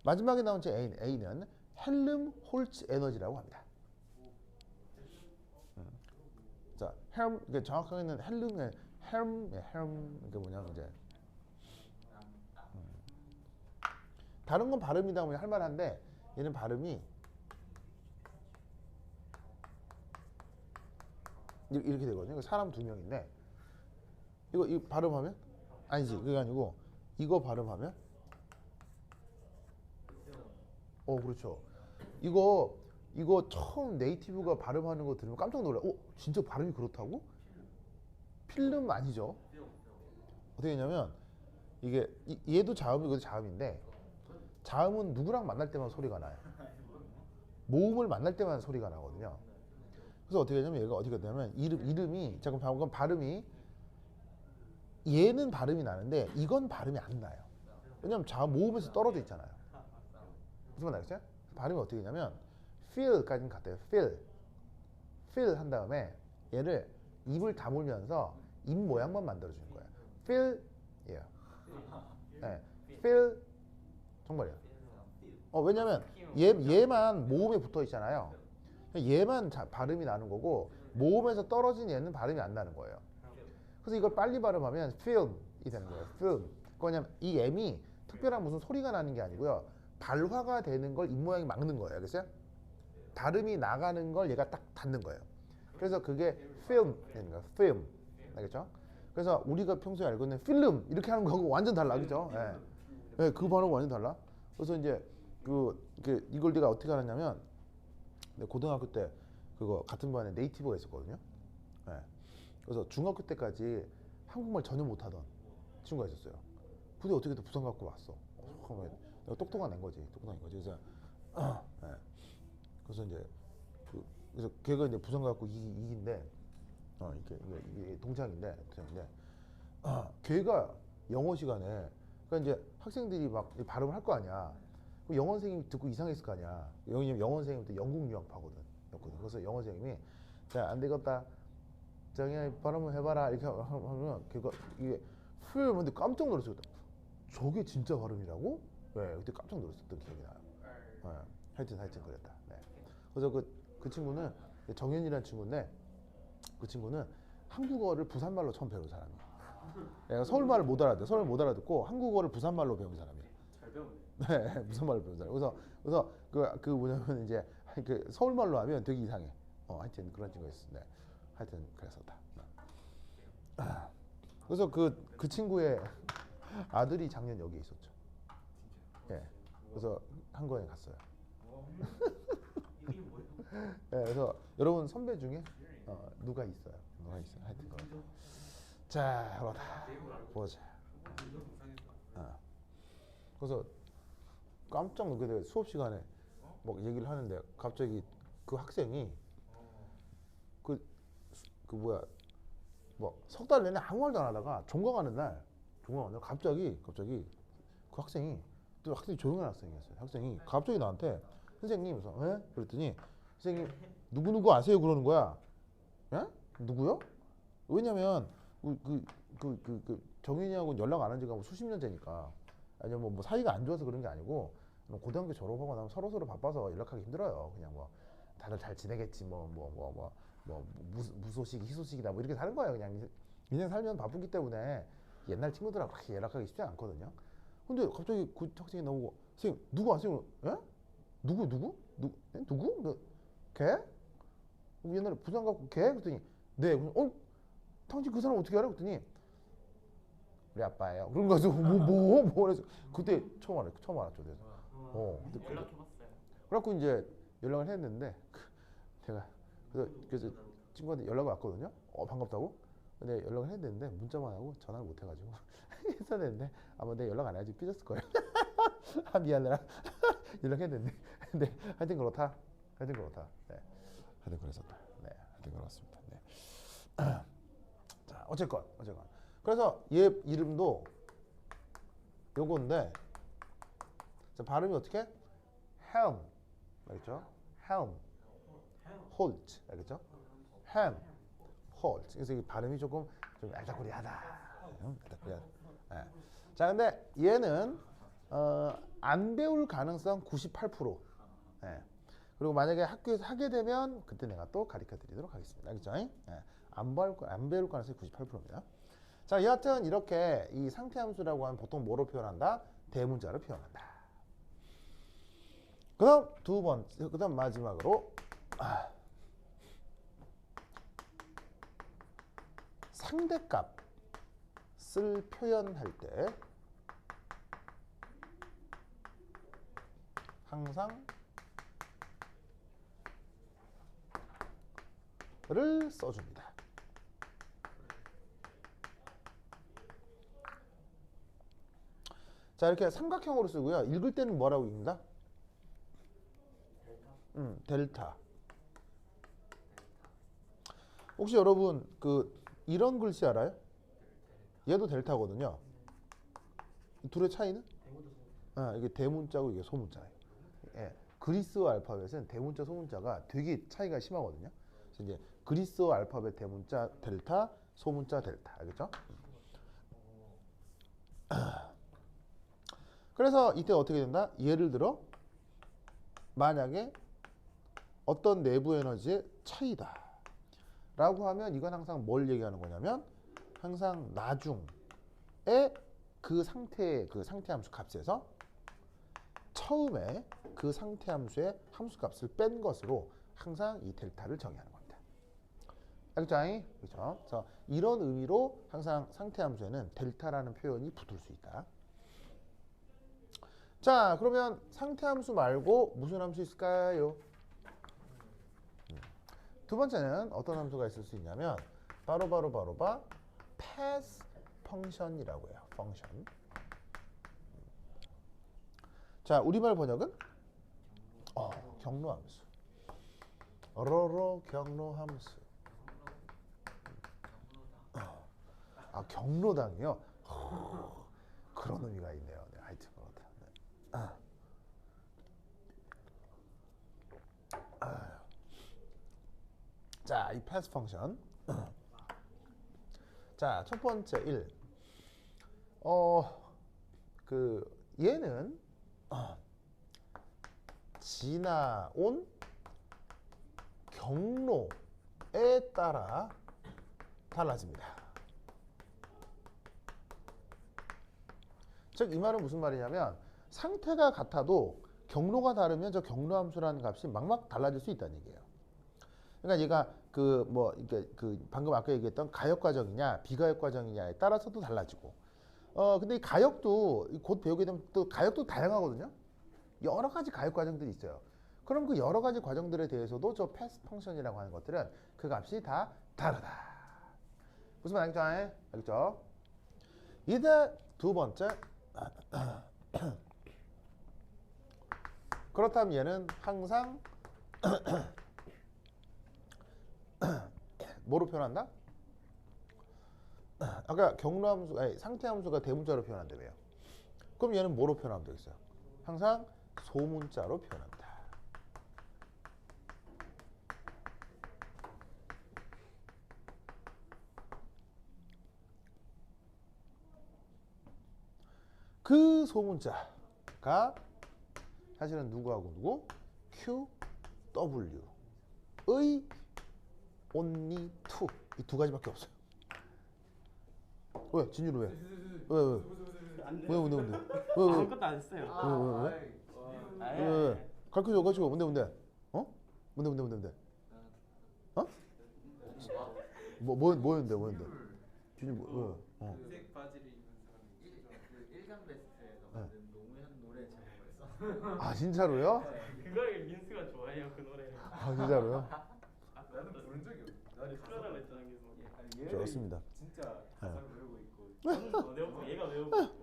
마지막에 나온 제 A는 헬름홀츠 에너지라고 합니다. 자, 이게 정확하게는 헬름의 이게 뭐냐면 이제 다른 건 발음이다 보면 할만한데 얘는 발음이 이렇게 되거든요. 사람 두 명인데 이거 발음하면 아니지 그게 아니고 이거 발음하면 그렇죠. 이거 처음 네이티브가 발음하는 거 들으면 깜짝 놀라. 진짜 발음이 그렇다고? 필름 아니죠? 어떻게 했냐면 이게 얘도 자음이고 이것도 자음인데 자음은 누구랑 만날 때만 소리가 나요. 모음을 만날 때만 소리가 나거든요. 그래서 어떻게 하냐면 얘가 어떻게 되냐면 이름이 잠깐 방금 발음이 얘는 발음이 나는데 이건 발음이 안 나요. 왜냐면 자음 모음에서 떨어져 있잖아요. 무슨 말 알겠어요? 발음이 어떻게 되냐면 feel까지는 같아요. feel 한 다음에 얘를 입을 다물면서 입 모양만 만들어주는 거예요. feel, yeah. 네, feel 정말이에요. 왜냐면 얘만 모음에 붙어 있잖아요. 얘만 발음이 나는 거고 모음에서 떨어진 얘는 발음이 안 나는 거예요. 그래서 이걸 빨리 발음하면 film이 되는 거예요. film. 그거냐면 이 M이 특별한 무슨 소리가 나는 게 아니고요. 발화가 되는 걸 입모양이 막는 거예요. 알겠어요? 발음이 나가는 걸 얘가 딱 닫는 거예요. 그래서 그게 film 되는 거예요. film. 알겠죠? 그래서 우리가 평소에 알고 있는 필름 이렇게 하는 거하고 완전 달라. 그죠? 예. 네, 그 발음은 완전 달라. 그래서 이제 이걸 내가 어떻게 알았냐면 고등학교 때 그거 같은 반에 네이티브가 있었거든요. 예. 그래서 중학교 때까지 한국말 전혀 못하던 친구가 있었어요. 근데 어떻게 또 부산 갖고 왔어. 내가 똑똑한 애 거지. 그래서 예. 그래서 이제 그래서 걔가 이제 부산 갖고 이긴데 이게 동창인데 걔가 영어 시간에 그러니까 이제 학생들이 막 발음을 할 거 아니야. 영어 선생님이 듣고 이상했을 거 아니야. 영어 선생님도 영국 유학파거든. 그래서 영어 선생님이 자, 안 되겠다. 정현이 발음을 해봐라 이렇게 하면 걔가 이게 풀 근데 깜짝 놀랐어요. 저게 진짜 발음이라고? 네, 그때 깜짝 놀랐었던 기억이 나요. 네, 하여튼 그랬다. 네. 그래서 그 친구는 정현이라는 친구인데 그 친구는 한국어를 부산말로 처음 배운 사람이에요. 서울말을 못 알아듣고 서울 못 알아듣고 한국어를 부산말로 배운 사람이에요. 잘 배웠네. 네, 부산말로 배운 사람. 그래서 그 뭐냐면 이제 그 서울말로 하면 되게 이상해. 하여튼 그런 친구가 있었는데 하여튼 그랬었다. 그래서 그 친구의 아들이 작년 여기에 있었죠. 예. 그래서 한국에 갔어요. 이게 뭐예요? 예, 그래서 여러분 선배 중에 누가 있어요. 하여튼 그렇다. 자, 그렇다. 보자. 그래서 깜짝 놀게 수업 시간에 뭐 얘기를 하는데 갑자기 그 학생이 뭐야 뭐 석 달 내내 아무 말도 안 하다가 종강하는 날 갑자기 그 학생이 또 학생이 조용한 학생이었어요. 학생이 갑자기 나한테 선생님 그래서 에? 그랬더니 선생님 누구 아세요? 그러는 거야. 예? 누구요? 왜냐면 정인이하고 연락 안 한 지가 뭐 수십 년째니까 아니면 뭐 사이가 안 좋아서 그런 게 아니고 고등학교 졸업하고 나면 서로 바빠서 연락하기 힘들어요. 그냥 뭐 다들 잘 지내겠지 무소식 희소식이다 뭐 이렇게 사는 거예요. 그냥 인생 살면 바쁘기 때문에 옛날 친구들하고 그렇게 연락하기 쉽지 않거든요. 근데 갑자기 그 학생이 나오고 선생님 누구 아세요? 예? 누구? 걔? 옛날에 부산 갖고 걔? 그랬더니 네. 당신 그 사람 어떻게 알아? 그랬더니 우리 아빠예요. 그런 거 가지고 그래서 그때 처음 알았죠. 그래서 근데 연락해봤어요. 그래갖고 이제 연락을 했는데 제가 그래서 친구한테 연락이 왔거든요. 반갑다고. 근데 연락을 했는데 문자만 하고 전화를 못 해가지고 했었는데 아마 내 연락 안 해가지고 삐졌을 거예요. 미안해라. 연락했는데 근데 하여튼 그렇다. 네. 하여튼 그랬었다. 네. 하여튼 그렇습니다. 네. 자, 어쨌건. 그래서 얘 이름도 요건데 자, 발음이 어떻게? helm. 알겠죠? helm. hold. 알겠죠? helm. hold. 그래서 이 발음이 조금 좀 알다구리하다. 네. 자, 근데 얘는 안 배울 가능성 98%. 네. 그리고 만약에 학교에서 하게 되면 그때 내가 또 가르쳐 드리도록 하겠습니다. 알겠죠? 네. 안 배울 가능성이 98%입니다. 자, 여하튼 이렇게 이 상태함수라고 하면 보통 뭐로 표현한다? 대문자로 표현한다. 그다음 두 번째, 그다음 마지막으로 상대값을 표현할 때 항상 를 써줍니다. 자, 이렇게 삼각형으로 쓰고요. 읽을 때는 뭐라고 읽는다? 델타. 혹시 여러분 이런 글씨 알아요? 얘도 델타거든요. 둘의 차이는? 이게 대문자고 이게 소문자예요. 예. 그리스어 알파벳은 대문자 소문자가 되게 차이가 심하거든요. 그래서 이제 그리스어 알파벳 대문자 델타, 소문자 델타. 알겠죠? 그래서 이때 어떻게 된다? 예를 들어 만약에 어떤 내부 에너지의 차이다 라고 하면 이건 항상 뭘 얘기하는 거냐면 항상 나중에 그 상태 함수 값에서 처음에 그 상태 함수의 함수 값을 뺀 것으로 항상 이 델타를 정의하는 겁니다. 알겠죠? 그렇죠? 그래서 이런 의미로 항상 상태 함수에는 델타라는 표현이 붙을 수 있다. 자, 그러면 상태 함수 말고 무슨 함수 있을까요? 두 번째는 어떤 함수가 있을 수 있냐면 바로 path 펑션이라고 해요. 펑션. 자, 우리말 번역은 경로 함수. 경로 함수. 경로당이요. 그런 의미가 있네요. 네, 하여튼 그렇다. 자, 이 path 펑션. 자, 첫 번째 1. 얘는 지나온 경로에 따라 달라집니다. 즉, 이 말은 무슨 말이냐면 상태가 같아도 경로가 다르면 저 경로 함수라는 값이 막막 달라질 수 있다는 얘기예요. 그러니까 얘가 방금 아까 얘기했던 가역 과정이냐 비가역 과정이냐에 따라서도 달라지고 근데 이 가역도 곧 배우게 되면 또 가역도 다양하거든요. 여러 가지 가역 과정들이 있어요. 그럼 그 여러 가지 과정들에 대해서도 저 패스 펑션이라고 하는 것들은 그 값이 다 다르다. 무슨 말인지 알겠죠? 이제 두 번째 그렇다면 얘는 항상 뭐로 표현한다? 아까 상태 함수가 대문자로 표현한다며요. 그럼 얘는 뭐로 표현하면 되겠어요? 항상 소문자로 표현한다. 그 소문자가 사실은 누구하고 누구? Q, W의 only two 이 두 가지밖에 없어요. 왜? 진유는 왜? 왜? 아무것도 안 했어요. 왜? 가르쳐줘. 뭔데? 뭔데? 뭐였는데? 진유 색 바지를 입은 아 진짜로요? 그걸 민수가 좋아해요 그 노래. 아 진짜로요? 나는 부른 적이 없어. 나는 틀어달라 했잖아 계속. 아니 얘는 좋습니다. 진짜 가사를 외우고 있고. 저는 더 외우고 얘가 외우고 있고.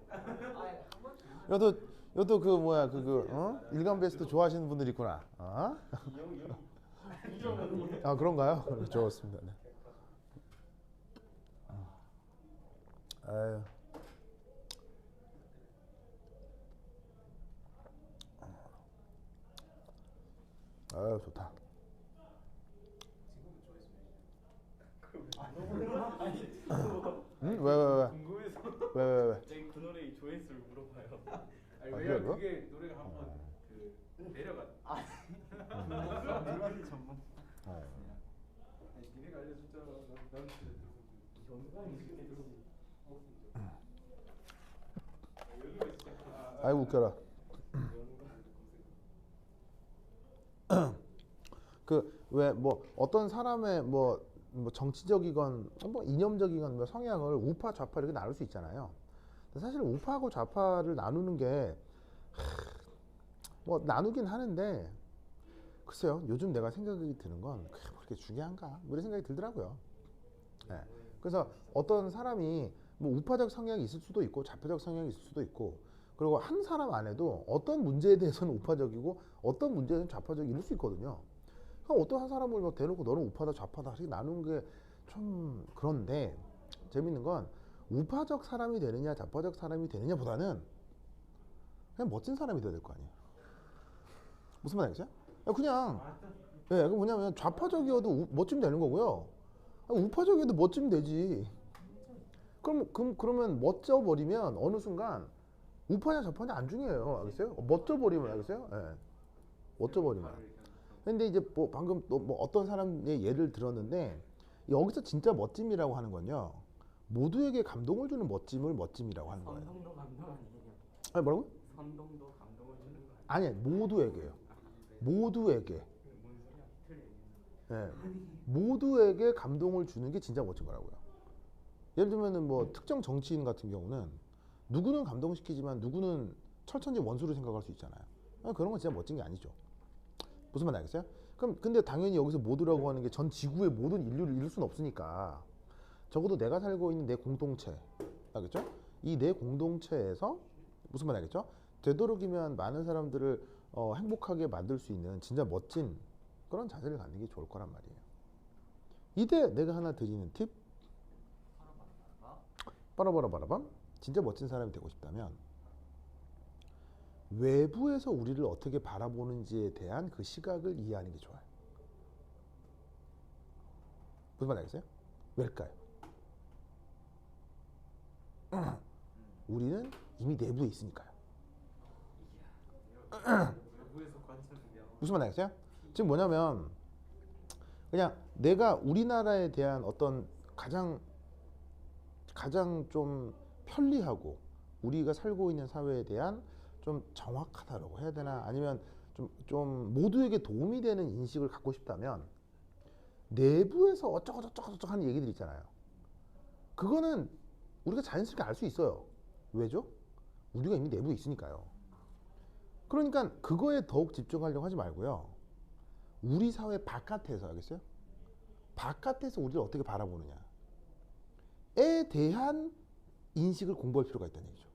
여도 그 뭐야 어? 일간 베스트 좋아하시는 분들이 있구나. 어? 아 그런가요? 좋습니다. 네. 아유. 아유 좋다. 응? 왜? 궁금해서. 왜? 저희 그 노래 조회수를 물어봐요. 아니 아, 왜냐 그래요? 그게 노래가 한번 그 내려가. 노래 전문. 어. 아니 니네가 알려줬잖아. 난 진짜 아이고 웃겨라. 그 왜 뭐 어떤 사람의 뭐 정치적이건 뭐 이념적이건 뭐 성향을 우파 좌파 이렇게 나눌 수 있잖아요. 근데 사실 우파하고 좌파를 나누는 게 뭐 나누긴 하는데 글쎄요 요즘 내가 생각이 드는 건 그게 뭐 그렇게 중요한가 뭐 이런 생각이 들더라고요. 네. 그래서 어떤 사람이 뭐 우파적 성향이 있을 수도 있고 좌파적 성향이 있을 수도 있고 그리고 한 사람 안에도 어떤 문제에 대해서는 우파적이고 어떤 문제에는 좌파적이 이럴 수 있거든요. 그럼 어떤 한 사람을 막 대놓고 너는 우파다 좌파다 이렇게 나누는 게 좀 그런데 재밌는 건 우파적 사람이 되느냐 좌파적 사람이 되느냐보다는 그냥 멋진 사람이 돼야 될 거 아니에요. 무슨 말이겠어요? 그냥 예, 그 뭐냐면 좌파적이어도 멋지면 되는 거고요. 우파적이어도 멋지면 되지. 그러면 멋져버리면 어느 순간 우파냐 좌파냐 안 중요해요. 알겠어요? 멋져버리면 알겠어요? 예. 멋져버리면. 근데 이제 뭐 방금 또 뭐 어떤 사람의 예를 들었는데 여기서 진짜 멋짐이라고 하는 건요. 모두에게 감동을 주는 멋짐을 멋짐이라고 하는 거예요. 선동도 감동 아니에요? 아니 뭐라고? 선동도 감동을 주는 거 아니에요? 아니 모두에게요. 모두에게. 뭔 소리야? 틀려. 예. 모두에게 감동을 주는 게 진짜 멋진 거라고요. 예를 들면은 뭐 특정 정치인 같은 경우는 누구는 감동시키지만 누구는 철천지 원수로 생각할 수 있잖아요. 그런 건 진짜 멋진 게 아니죠. 무슨 말 알겠어요? 그럼 근데 당연히 여기서 모두라고 하는 게 전 지구의 모든 인류를 이룰 수는 없으니까 적어도 내가 살고 있는 내 공동체 알겠죠? 이 내 공동체에서 무슨 말 알겠죠? 되도록이면 많은 사람들을 행복하게 만들 수 있는 진짜 멋진 그런 자세를 갖는 게 좋을 거란 말이에요. 이때 내가 하나 드리는 팁 빠라바라바라밤 진짜 멋진 사람이 되고 싶다면 외부에서 우리를 어떻게 바라보는지에 대한 그 시각을 이해하는 게 좋아요. 무슨 말 알겠어요? 왜일까요? 우리는 이미 내부에 있으니까요. 외부에서 관찰하면 무슨 말 알겠어요? 지금 뭐냐면 그냥 내가 우리나라에 대한 어떤 가장 좀 편리하고 우리가 살고 있는 사회에 대한 좀 정확하다라고 해야 되나 아니면 좀 모두에게 도움이 되는 인식을 갖고 싶다면 내부에서 어쩌고 저쩌고 하는 얘기들 있잖아요. 그거는 우리가 자연스럽게 알 수 있어요. 왜죠? 우리가 이미 내부에 있으니까요. 그러니까 그거에 더욱 집중하려고 하지 말고요. 우리 사회 바깥에서 알겠어요? 바깥에서 우리를 어떻게 바라보느냐에 대한 인식을 공부할 필요가 있다는 얘기죠.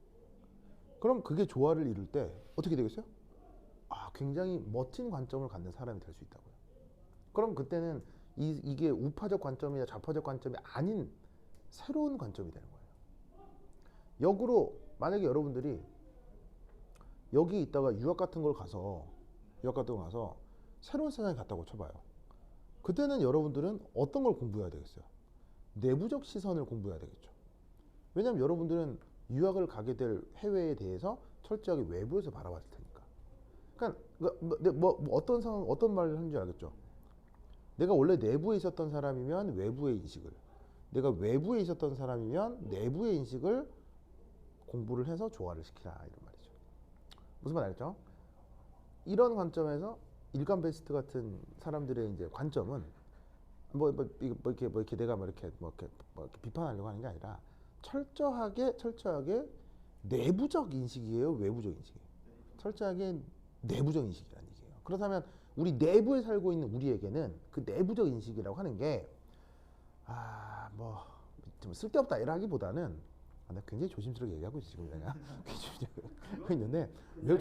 그럼 그게 조화를 이룰 때 어떻게 되겠어요? 굉장히 멋진 관점을 갖는 사람이 될 수 있다고요. 그럼 그때는 이게 우파적 관점이나 좌파적 관점이 아닌 새로운 관점이 되는 거예요. 역으로 만약에 여러분들이 여기 있다가 유학 같은 걸 가서 새로운 세상에 갔다고 쳐봐요. 그때는 여러분들은 어떤 걸 공부해야 되겠어요? 내부적 시선을 공부해야 되겠죠. 왜냐하면 여러분들은 유학을 가게 될 해외에 대해서 철저하게 외부에서 바라봤을 테니까. 그러니까 어떤 상황, 어떤 말을 하는지 알겠죠? 내가 원래 내부에 있었던 사람이면 외부의 인식을, 내가 외부에 있었던 사람이면 내부의 인식을 공부를 해서 조화를 시키라 이런 말이죠. 무슨 말 알겠죠? 이런 관점에서 일간 베스트 같은 사람들의 이제 관점은 이렇게 내가 이렇게 비판하려고 하는 게 아니라 철저하게 내부적 인식이에요, 외부적 인식이에요. 철저하게 내부적 인식이라는 얘기예요. 그렇다면 우리 내부에 살고 있는 우리에게는 그 내부적 인식이라고 하는 게 좀 쓸데없다 이라기보다는 나 굉장히 조심스럽게 얘기하고 있어 지금 내가 하고 있는데 매우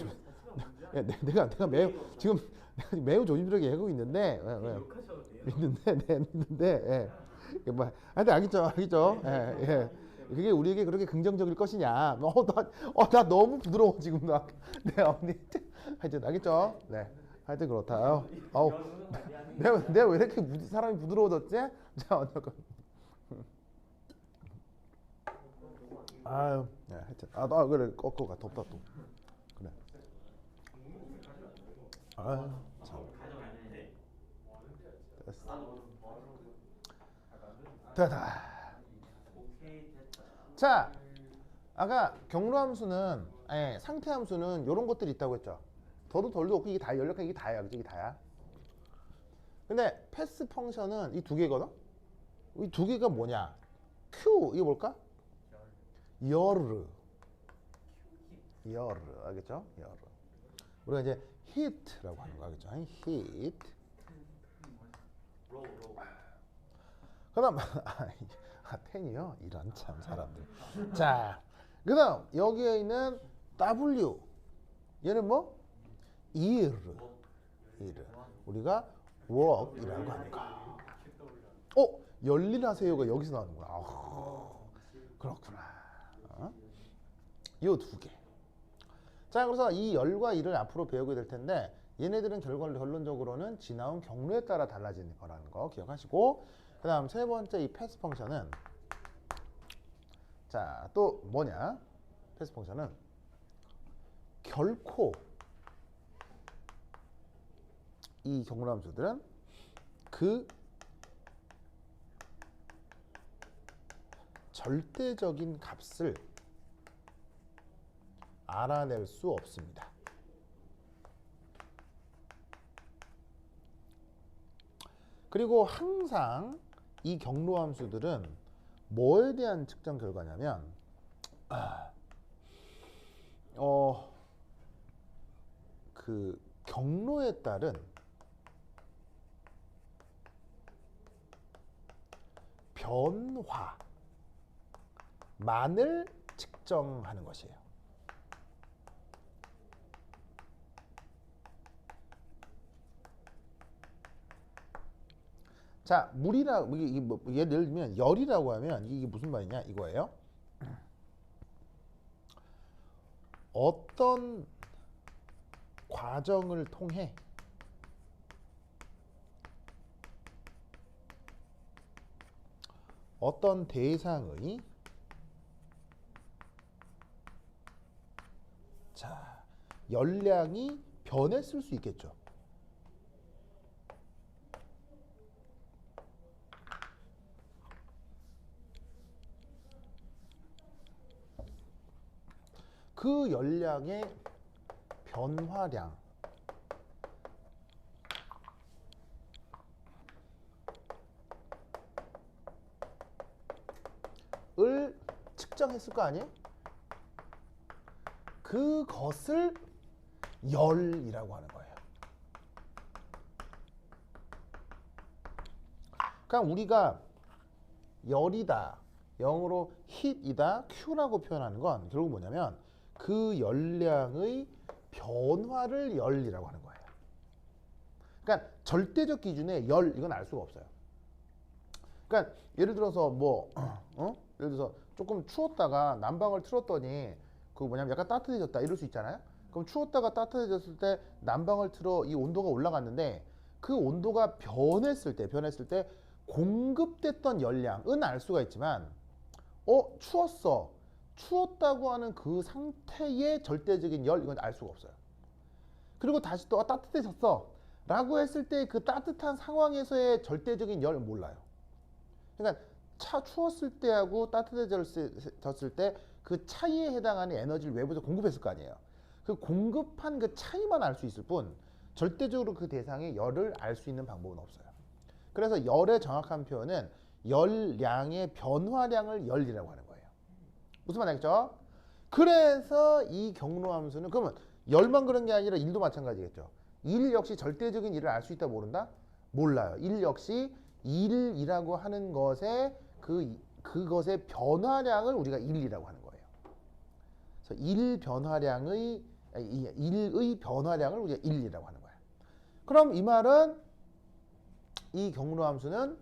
내가 매우 지금 내가 매우 조심스럽게 얘기하고 있는데 욕하셔도 돼요. 있는데 뭐 하여튼 알겠죠 예. 그게 우리에게 그렇게 긍정적일 것이냐 나 너무 부드러워 지금 네 언니 하여튼 알겠죠 네 하여튼 그렇다 내가 왜 이렇게 사람이 부드러워졌지 자 언니 아유 네, 하여튼 나 그래 꺾고 가 덥다 또 그래 아유 참 됐다 자 아까 경로함수는 상태함수는 이런 것들이 있다고 했죠. 더도 덜도 없고 이게 다 연력한 이게 다야 그치 이게 다야. 근데 패스 펑션은 이 두 개거든. 이 두 개가 뭐냐 Q 이게 뭘까? 열르 알겠죠? 열르 우리가 이제 hit라고 하는 거 알겠죠? hit 그다음 텐이요 이런 참 사람들 자 그다음 여기에 있는 W 얘는 뭐? 일 우리가 work이라고 하는 거 열일하세요가 여기서 나오는구나 그렇구나 요 두 개. 자 그래서 이 열과 일을 앞으로 배우게 될 텐데 얘네들은 결론적으로는 지나온 경로에 따라 달라지는 거라는 거 기억하시고 그 다음 세 번째 이 패스 펑션은 자 또 뭐냐 패스 펑션은 결코 이 경로함수들은 그 절대적인 값을 알아낼 수 없습니다. 그리고 항상 이 경로함수들은 뭐에 대한 측정 결과냐면 그 경로에 따른 변화만을 측정하는 것이에요. 자, 예를 들면 열이라고 하면 이게 무슨 말이냐 이거예요. 어떤 과정을 통해 어떤 대상의 열량이 변했을 수 있겠죠. 그 열량의 변화량 을 측정했을 거 아니에요? 그것을 열이라고 하는 거예요. 그러니까 우리가 열이다, 영어로 hit이다, Q라고 표현하는 건 결국 뭐냐면 그 열량의 변화를 열이라고 하는 거예요. 그러니까 절대적 기준의 열 이건 알 수가 없어요. 그러니까 예를 들어서 예를 들어서 조금 추웠다가 난방을 틀었더니 그 뭐냐면 약간 따뜻해졌다 이럴 수 있잖아요. 그럼 추웠다가 따뜻해졌을 때 난방을 틀어 이 온도가 올라갔는데 그 온도가 변했을 때 공급됐던 열량은 알 수가 있지만 추웠다고 하는 그 상태의 절대적인 열 이건 알 수가 없어요. 그리고 다시 또 따뜻해졌어 라고 했을 때 그 따뜻한 상황에서의 절대적인 열은 몰라요. 그러니까 추웠을 때하고 따뜻해졌을 때 그 차이에 해당하는 에너지를 외부에서 공급했을 거 아니에요. 그 공급한 그 차이만 알 수 있을 뿐 절대적으로 그 대상의 열을 알 수 있는 방법은 없어요. 그래서 열의 정확한 표현은 열량의 변화량을 열이라고 하는 거예요. 무슨 말 알겠죠? 그래서 이 경로함수는 그러면 열만 그런 게 아니라 1도 마찬가지겠죠. 1 역시 절대적인 1을 알 수 있다 모른다? 몰라요. 1 역시 1이라고 하는 것의 그것의 변화량을 우리가 1이라고 하는 거예요. 그래서 1의 변화량을 우리가 1이라고 하는 거예요. 그럼 이 말은 이 경로함수는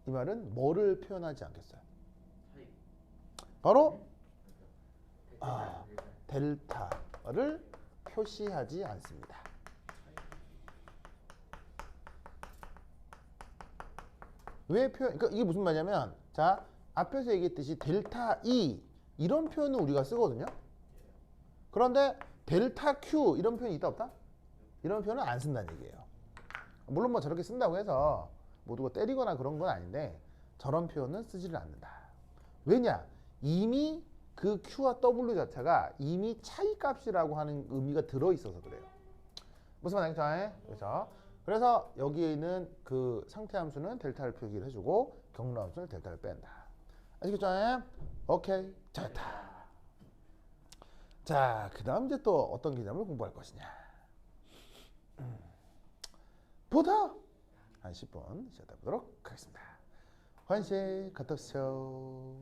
이 말은 뭐를 표현하지 않겠어요? 바로 델타를 표시하지 않습니다. 왜 표현? 그러니까 이게 무슨 말이냐면, 자 앞에서 얘기했듯이 델타 E 이런 표현은 우리가 쓰거든요. 그런데 델타 Q 이런 표현이 있다 없다? 이런 표현은 안 쓴다는 얘기예요. 물론 뭐 저렇게 쓴다고 해서 뭐 누가 때리거나 그런 건 아닌데 저런 표현은 쓰지를 않는다. 왜냐? 이미 그 Q와 W 자체가 이미 차이값이라고 하는 의미가 들어있어서 그래요. 무슨 말인지 그렇죠? 그래서 여기에 있는 그 상태함수는 델타를 표기를 해주고 경로함수는 델타를 뺀다. 아시겠죠? 오케이, 됐다. 자, 그 다음 이제 또 어떤 개념을 공부할 것이냐. 보다 한 10분 쉬었다 보도록 하겠습니다. 환시 갔다 오세요.